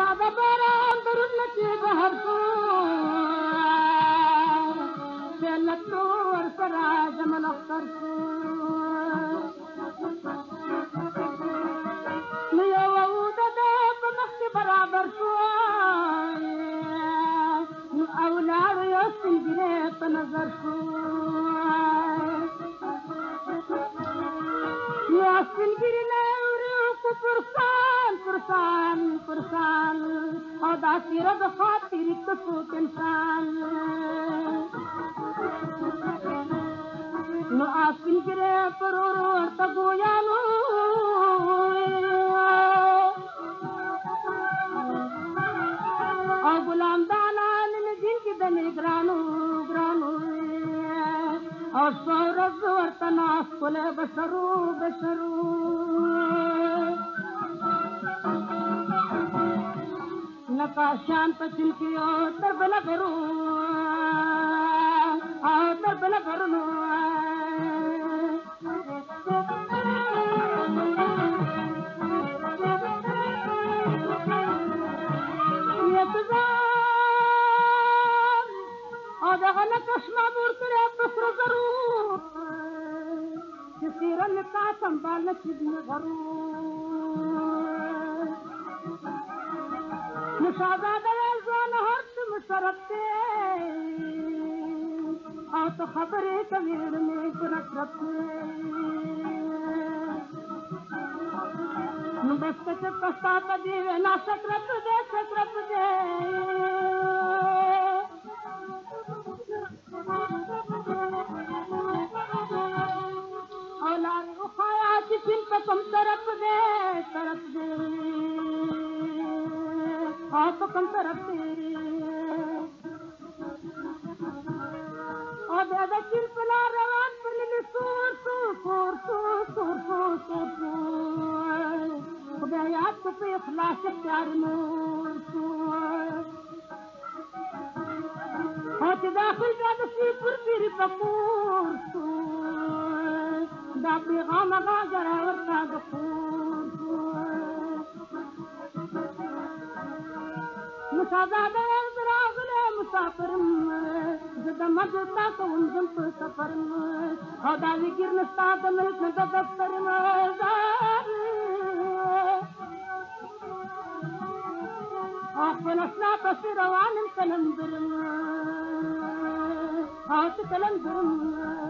شهزاده باران درونه چې بهر شو دلتو ورسره جمل اختر شو نو یو د ده په مخ کې برابر شو نو اولاړو یو سپین ږیری په نظر شو نو سپین ږیري نه ورو پرسان او دا سیره د خاطرې ته څوک انسان نو سپین ږیری پر ورو ورته ګویانو او غلام دانان دین کې د ګرانو او څورز ورته ناس کله بشرو نقاشان پچن کیو تر بلا کرو نو او دغه نقش معمور کړی په سره زرو چې څېره مې تا سنبال نه کړي غرو نو شهزاده ځوان هر څه مشرف دی او ته خبرې کوې مې نفرت نو بس که چې پستا ته دې وینا شکرت دی او لارې وښایه چې سیند په کوم طرف دی او په کوم طرف دی او بیا د چین په لار روان پر للې سور خدای یاد کو په اخلاص اختیار نور او چې داخل بیا د سی پر پیري پکور دا پیغام هغه جرا ورته د خور نو شهزاده راغلی مسافرم زه د مرګ تا کوم ځم په سفرم او دا ذکر نه ستا د ملک نه د دفتر او خپل اشنا پسې روان یم قلندرم او ته قلندرم